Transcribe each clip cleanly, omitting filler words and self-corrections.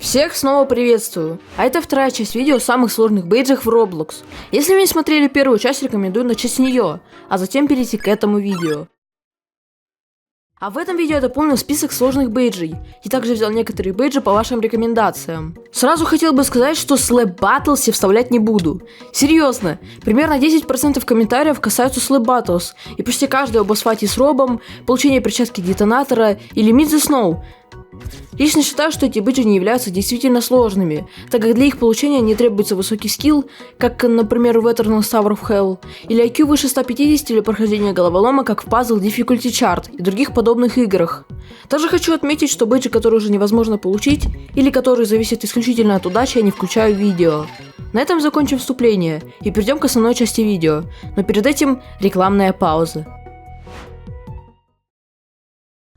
Всех снова приветствую! А это вторая часть видео о самых сложных бейджах в Roblox. Если вы не смотрели первую часть, рекомендую начать с нее, а затем перейти к этому видео. А в этом видео я дополнил список сложных бейджей, и также взял некоторые бейджи по вашим рекомендациям. Сразу хотел бы сказать, что Slap Battles я вставлять не буду. Серьезно, примерно 10% комментариев касаются Slap Battles, и почти каждый об асфальте с робом, получение перчатки детонатора или Meet the Snow. Лично считаю, что эти бейджи не являются действительно сложными, так как для их получения не требуется высокий скилл, как, например, в Eternal Tower of Hell, или IQ выше 150 или прохождение головолома, как в Puzzle Difficulty Chart и других подобных играх. Также хочу отметить, что бейджи, которые уже невозможно получить, или которые зависят исключительно от удачи, я не включаю в видео. На этом закончим вступление и перейдем к основной части видео, но перед этим рекламная пауза.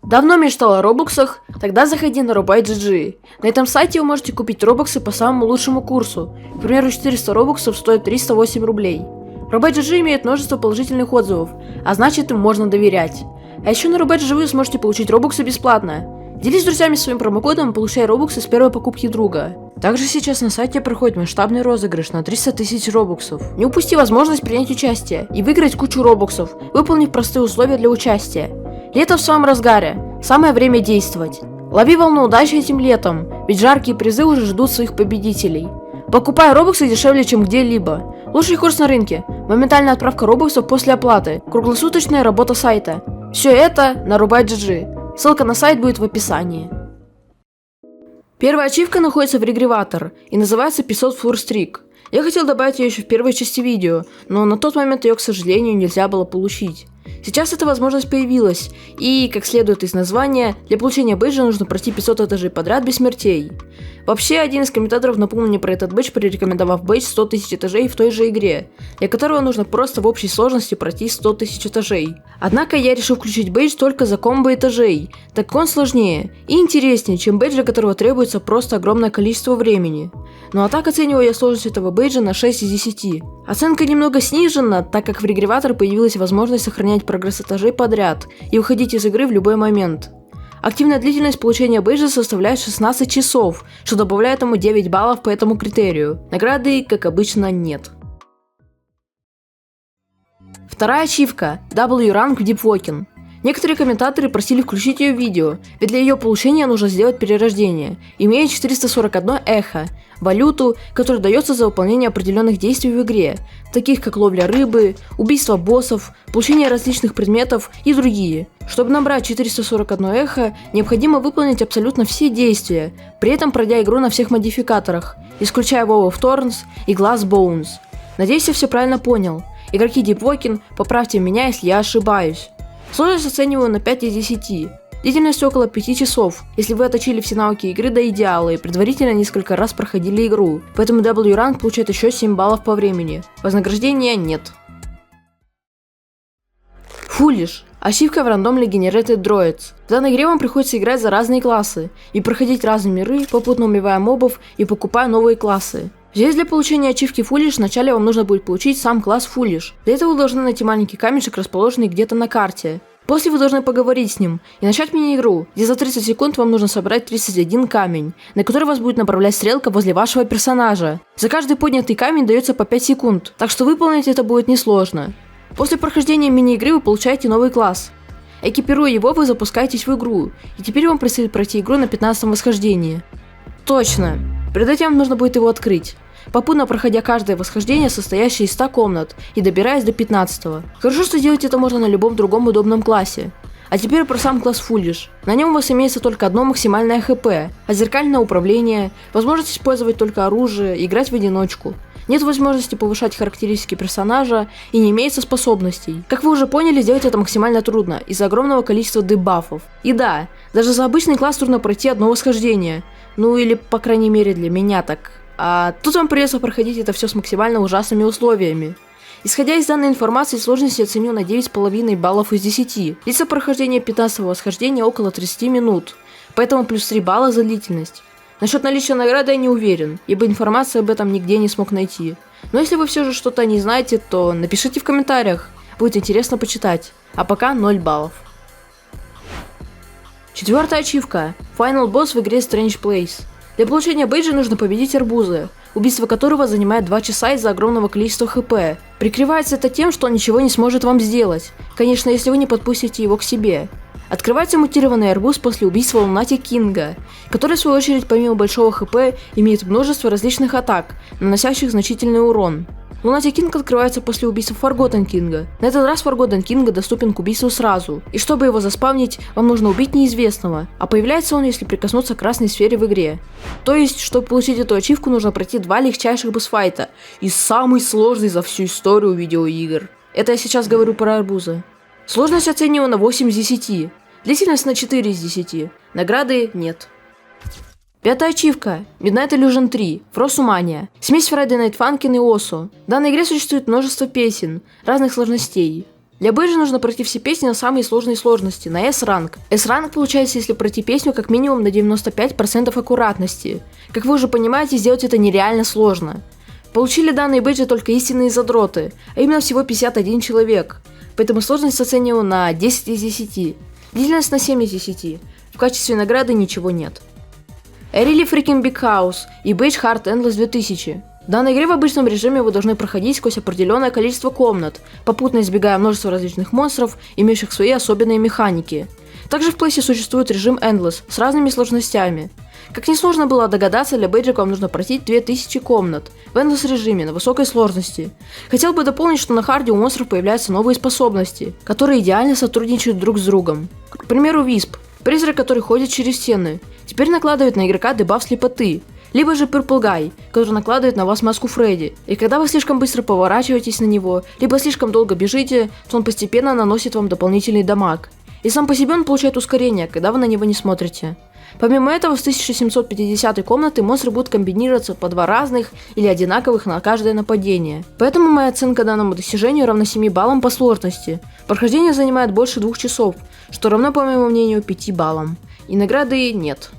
Давно мечтал о робоксах? Тогда заходи на Robuy.gg. На этом сайте вы можете купить робоксы по самому лучшему курсу. К примеру, 400 робоксов стоят 308 рублей. Robuy.gg имеет множество положительных отзывов, а значит им можно доверять. А еще на Robuy.gg вы сможете получить робоксы бесплатно. Делись с друзьями своим промокодом и получай робоксы с первой покупки друга. Также сейчас на сайте проходит масштабный розыгрыш на 300 тысяч робоксов. Не упусти возможность принять участие и выиграть кучу робоксов, выполнив простые условия для участия. Лето в самом разгаре, самое время действовать. Лови волну удачи этим летом, ведь жаркие призы уже ждут своих победителей. Покупай робоксы дешевле, чем где-либо. Лучший курс на рынке, моментальная отправка робоксов после оплаты, круглосуточная работа сайта. Все это на Robuy.gg. Ссылка на сайт будет в описании. Первая ачивка находится в регриватор и называется 500 Floor Streak. Я хотел добавить ее еще в первой части видео, но на тот момент ее, к сожалению, нельзя было получить. Сейчас эта возможность появилась, и, как следует из названия, для получения бейджа нужно пройти 500 этажей подряд без смертей. Вообще, один из комментаторов напомнил мне про этот бейдж, порекомендовав бейдж 100 тысяч этажей в той же игре, для которого нужно просто в общей сложности пройти 100 тысяч этажей. Однако я решил включить бейдж только за комбо этажей, так как он сложнее и интереснее, чем бейдж, для которого требуется просто огромное количество времени. Ну а так оцениваю я сложность этого бейджа на 6 из 10. Оценка немного снижена, так как в регриватор появилась возможность сохранять прогресс этажей подряд и уходить из игры в любой момент. Активная длительность получения бейджа составляет 16 часов, что добавляет ему 9 баллов по этому критерию. Награды, как обычно, нет. Вторая ачивка – W-Rank в Deep Walking. Некоторые комментаторы просили включить ее в видео, ведь для ее получения нужно сделать перерождение, имея 441 эхо, валюту, которая дается за выполнение определенных действий в игре, таких как ловля рыбы, убийство боссов, получение различных предметов и другие. Чтобы набрать 441 эхо, необходимо выполнить абсолютно все действия, при этом пройдя игру на всех модификаторах, исключая Wall of Thorns и Glass Bones. Надеюсь, я все правильно понял. Игроки Deep Walking, поправьте меня, если я ошибаюсь. Сложность оцениваю на 5 из 10. Длительность около 5 часов, если вы отточили все навыки игры до идеала и предварительно несколько раз проходили игру, поэтому W-Rank получает еще 7 баллов по времени. Вознаграждения нет. Foolish. Ачивка в Randomly Generated Droids. В данной игре вам приходится играть за разные классы и проходить разные миры, попутно убивая мобов и покупая новые классы. Здесь для получения ачивки Foolish вначале вам нужно будет получить сам класс Foolish. Для этого вы должны найти маленький камешек, расположенный где-то на карте. После вы должны поговорить с ним и начать мини-игру, где за 30 секунд вам нужно собрать 31 камень, на который вас будет направлять стрелка возле вашего персонажа. За каждый поднятый камень дается по 5 секунд, так что выполнить это будет несложно. После прохождения мини-игры вы получаете новый класс. Экипируя его, вы запускаетесь в игру, и теперь вам предстоит пройти игру на 15 восхождении. Точно, перед этим вам нужно будет его открыть, попутно проходя каждое восхождение, состоящее из 100 комнат, и добираясь до 15-го. Хорошо, что делать это можно на любом другом удобном классе. А теперь про сам класс Foolish. На нем у вас имеется только одно максимальное хп, а зеркальное управление, возможность использовать только оружие, играть в одиночку. Нет возможности повышать характеристики персонажа и не имеется способностей. Как вы уже поняли, сделать это максимально трудно из-за огромного количества дебафов. И да, даже за обычный класс трудно пройти одно восхождение. Ну или по крайней мере для меня так. А тут вам придется проходить это все с максимально ужасными условиями. Исходя из данной информации, сложность я оценю на 9,5 баллов из 10. Длится прохождение 15-го восхождения около 30 минут, поэтому плюс 3 балла за длительность. Насчет наличия награды я не уверен, ибо информации об этом нигде не смог найти. Но если вы все же что-то не знаете, то напишите в комментариях, будет интересно почитать. А пока 0 баллов. Четвертая ачивка. Final Boss в игре Strange Place. Для получения бейджа нужно победить арбуза, убийство которого занимает 2 часа из-за огромного количества хп. Прикрывается это тем, что он ничего не сможет вам сделать, конечно, если вы не подпустите его к себе. Открывается мутированный арбуз после убийства Лунатик Кинга, который в свою очередь помимо большого хп имеет множество различных атак, наносящих значительный урон. Лунатик Кинг открывается после убийства Форготтен Кинга. На этот раз Форготтен Кинга доступен к убийству сразу, и чтобы его заспавнить, вам нужно убить неизвестного, а появляется он, если прикоснуться к красной сфере в игре. То есть, чтобы получить эту ачивку, нужно пройти 2 легчайших босс-файта, и самый сложный за всю историю видеоигр. Это я сейчас говорю про арбуза. Сложность оценивана на 8 из 10, длительность на 4 из 10, награды нет. 5-я ачивка. Midnight Illusion 3. Фросумания. Смесь Friday Night Funkin' и Осо. В данной игре существует множество песен, разных сложностей. Для бейджа нужно пройти все песни на самые сложные сложности, на S-ранг. S-ранг получается, если пройти песню как минимум на 95% аккуратности. Как вы уже понимаете, сделать это нереально сложно. Получили данные бейджи только истинные задроты, а именно всего 51 человек. Поэтому сложность оцениваю на 10 из 10. Длительность на 7 из 10. В качестве награды ничего нет. A Really Freaking Big House и бейдж Hard Endless 2000. В данной игре в обычном режиме вы должны проходить сквозь определенное количество комнат, попутно избегая множества различных монстров, имеющих свои особенные механики. Также в плейсе существует режим Endless с разными сложностями. Как несложно было догадаться, для бейджа вам нужно пройти 2000 комнат в Endless режиме на высокой сложности. Хотел бы дополнить, что на харде у монстров появляются новые способности, которые идеально сотрудничают друг с другом. К примеру, Висп. Призрак, который ходит через стены, теперь накладывает на игрока дебаф слепоты. Либо же Purple Guy, который накладывает на вас маску Фредди. И когда вы слишком быстро поворачиваетесь на него, либо слишком долго бежите, то он постепенно наносит вам дополнительный дамаг. И сам по себе он получает ускорение, когда вы на него не смотрите. Помимо этого, с 1750 комнаты монстры будут комбинироваться по 2 разных или одинаковых на каждое нападение. Поэтому моя оценка данному достижению равна 7 баллам по сложности. Прохождение занимает больше 2 часов, что равно, по моему мнению, 5 баллам. И награды нет.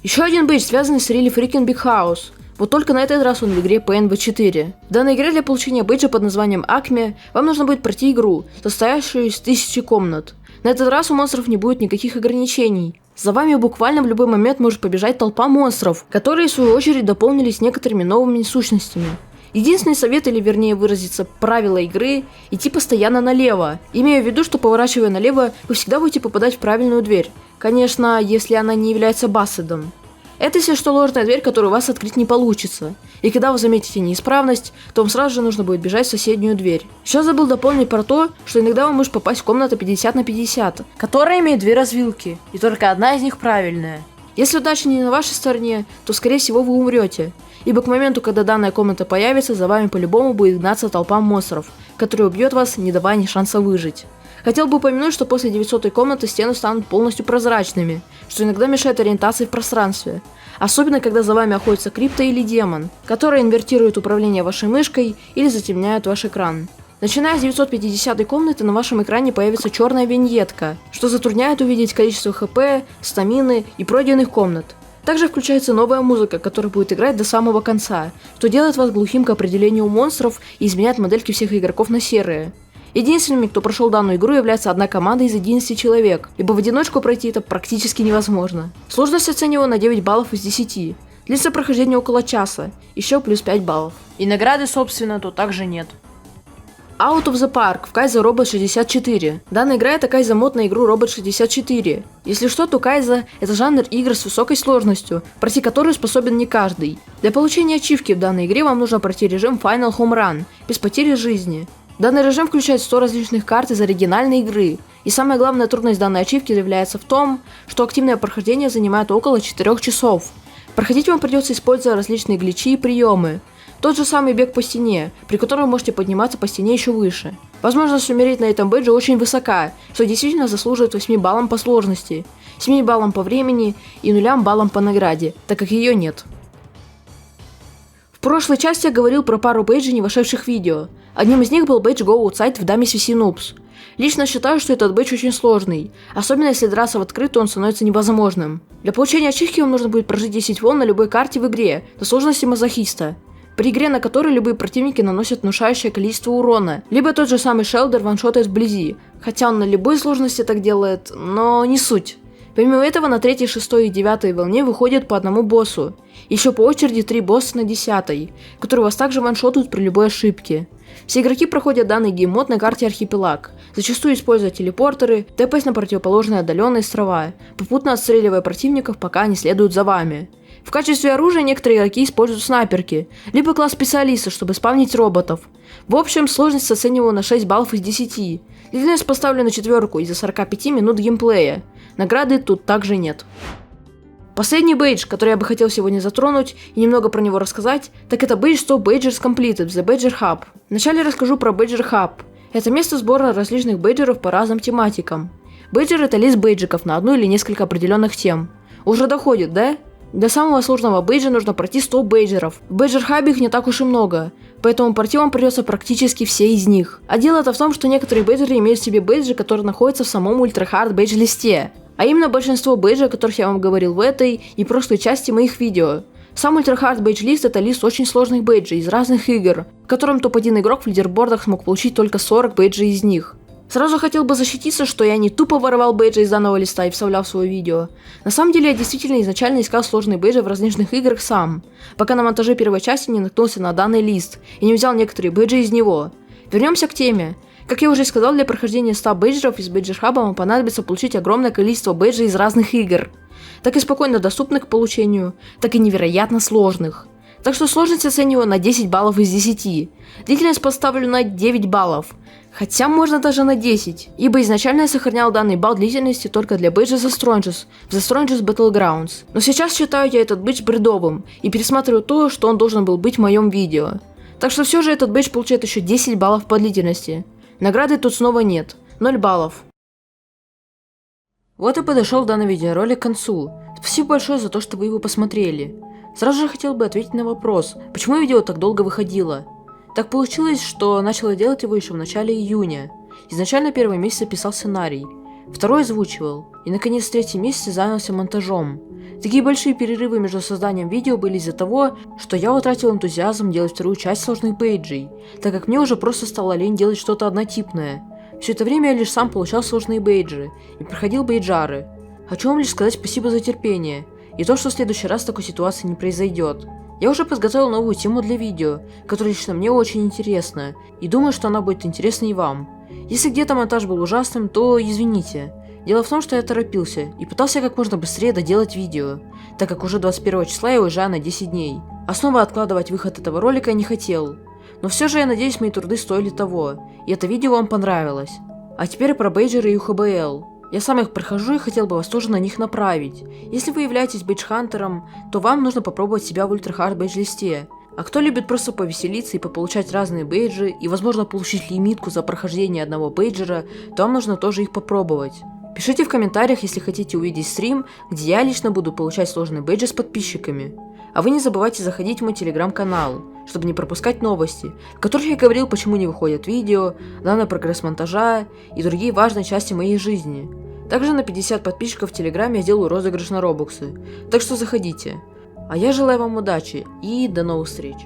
Еще один бейдж, связанный с Really Freaking Big House. Вот только на этот раз он в игре PNV4. В данной игре для получения бейджа под названием Acme вам нужно будет пройти игру, состоящую из 1000 комнат. На этот раз у монстров не будет никаких ограничений. За вами буквально в любой момент может побежать толпа монстров, которые в свою очередь дополнились некоторыми новыми сущностями. Единственный совет, или вернее выразиться, правило игры – идти постоянно налево, имея в виду, что поворачивая налево, вы всегда будете попадать в правильную дверь. Конечно, если она не является басседом. Это если что ложная дверь, которую у вас открыть не получится. И когда вы заметите неисправность, то вам сразу же нужно будет бежать в соседнюю дверь. Еще забыл дополнить про то, что иногда вы можете попасть в комнату 50 на 50, которая имеет 2 развилки, и только одна из них правильная. Если удача не на вашей стороне, то скорее всего вы умрете, ибо к моменту, когда данная комната появится, за вами по-любому будет гнаться толпа монстров, которая убьет вас, не давая ни шанса выжить. Хотел бы упомянуть, что после 900-й комнаты стены станут полностью прозрачными, что иногда мешает ориентации в пространстве. Особенно, когда за вами охотится крипто или демон, которые инвертируют управление вашей мышкой или затемняют ваш экран. Начиная с 950-й комнаты на вашем экране появится черная виньетка, что затрудняет увидеть количество хп, стамины и пройденных комнат. Также включается новая музыка, которая будет играть до самого конца, что делает вас глухим к определению монстров и изменяет модельки всех игроков на серые. Единственными, кто прошел данную игру, является одна команда из 11 человек, ибо в одиночку пройти это практически невозможно. Сложность оцениваю на 9 баллов из 10. Длится прохождение около часа, еще плюс 5 баллов. И награды, собственно, тут также нет. Out of the Park в Kaizo Robot 64. Данная игра это Kaizo-мод на игру Robot 64. Если что, то Kaizo это жанр игр с высокой сложностью, пройти которую способен не каждый. Для получения ачивки в данной игре вам нужно пройти режим Final Home Run, без потери жизни. Данный режим включает 100 различных карт из оригинальной игры. И самая главная трудность данной ачивки является в том, что активное прохождение занимает около 4 часов. Проходить вам придется используя различные гличи и приемы. Тот же самый бег по стене, при котором вы можете подниматься по стене еще выше. Возможность умереть на этом бейдже очень высока, что действительно заслуживает 8 баллам по сложности, 7 баллам по времени и 0 баллам по награде, так как ее нет. В прошлой части я говорил про пару бейджей, не вошедших в видео. Одним из них был бейдж Go Outside в Dummies VC Noobs. Лично считаю, что этот бейдж очень сложный, особенно если драться в открытую он становится невозможным. Для получения ачивки вам нужно будет прожить 10 волн на любой карте в игре, до сложности мазохиста. При игре, на которой любые противники наносят внушающее количество урона, либо тот же самый Шелдер ваншотает вблизи, хотя он на любой сложности так делает, но не суть. Помимо этого, на 3, 6 и 9 волне выходит по одному боссу. Еще по очереди 3 босса на 10, которые вас также ваншотают при любой ошибке. Все игроки проходят данный гейммод на карте Архипелаг, зачастую используя телепортеры, тэпаясь на противоположные отдаленные острова, попутно отстреливая противников, пока они следуют за вами. В качестве оружия некоторые игроки используют снайперки, либо класс специалиста, чтобы спавнить роботов. В общем, сложность оцениваю на 6 баллов из 10. Длительность поставлю на 4 из-за 45 минут геймплея. Награды тут также нет. Последний бейдж, который я бы хотел сегодня затронуть и немного про него рассказать, так это бейдж 100 Badgers Completed, The Badger Hub. Вначале расскажу про Badger Hub. Это место сбора различных бейджеров по разным тематикам. Бейджер — это лист бейджиков на одну или несколько определенных тем. Уже доходит, да? Для самого сложного бейджа нужно пройти 100 бейджеров. В Badger Hub их не так уж и много, поэтому пройти вам придется практически все из них. А дело-то в том, что некоторые бейджеры имеют в себе бейджи, которые находятся в самом Ultra Hard бейдж листе. А именно большинство бейджей, о которых я вам говорил в этой и прошлой части моих видео. Сам Ultra Hard Badge List — это лист очень сложных бейджей из разных игр, в котором топ-1 игрок в лидербордах смог получить только 40 бейджей из них. Сразу хотел бы защититься, что я не тупо воровал бейджи из данного листа и вставлял в свое видео. На самом деле я действительно изначально искал сложные бейджи в различных играх сам, пока на монтаже первой части не наткнулся на данный лист и не взял некоторые бейджи из него. Вернемся к теме. Как я уже сказал, для прохождения 100 бейджеров из Badger Hub вам понадобится получить огромное количество бейджей из разных игр, так и спокойно доступных к получению, так и невероятно сложных. Так что сложность оцениваю на 10 баллов из 10. Длительность поставлю на 9 баллов, хотя можно даже на 10, ибо изначально я сохранял данный балл длительности только для бейджа The Strongest в The Strongest Battlegrounds. Но сейчас считаю я этот бейдж бредовым и пересматриваю то, что он должен был быть в моем видео. Так что все же этот бейдж получает еще 10 баллов по длительности. Награды тут снова нет, 0 баллов. Вот и подошел данный видеоролик к концу. Спасибо большое за то, что вы его посмотрели. Сразу же хотел бы ответить на вопрос, почему видео так долго выходило. Так получилось, что начала делать его еще в начале июня. Изначально первый месяц писал сценарий, второй озвучивал, и наконец третий месяц занялся монтажом. Такие большие перерывы между созданием видео были из-за того, что я утратил энтузиазм делать вторую часть сложных бейджей, так как мне уже просто стало лень делать что-то однотипное. Все это время я лишь сам получал сложные бейджи и проходил бейджары. Хочу вам лишь сказать спасибо за терпение и то, что в следующий раз такой ситуации не произойдет. Я уже подготовил новую тему для видео, которая лично мне очень интересна, и думаю, что она будет интересна и вам. Если где-то монтаж был ужасным, то извините. Дело в том, что я торопился и пытался как можно быстрее доделать видео, так как уже 21 числа я уезжаю на 10 дней. А снова откладывать выход этого ролика я не хотел. Но все же я надеюсь, мои труды стоили того, и это видео вам понравилось. А теперь про бейджеры и УХБЛ. Я сам их прохожу и хотел бы вас тоже на них направить. Если вы являетесь бейдж-хантером, то вам нужно попробовать себя в Ultra Hard бейдж листе. А кто любит просто повеселиться и пополучать разные бейджи, и возможно получить лимитку за прохождение одного бейджера, то вам нужно тоже их попробовать. Пишите в комментариях, если хотите увидеть стрим, где я лично буду получать сложные бейджи с подписчиками. А вы не забывайте заходить в мой телеграм-канал, чтобы не пропускать новости, в которых я говорил, почему не выходят видео, данный прогресс монтажа и другие важные части моей жизни. Также на 50 подписчиков в телеграме я делаю розыгрыш на робоксы, так что заходите. А я желаю вам удачи и до новых встреч.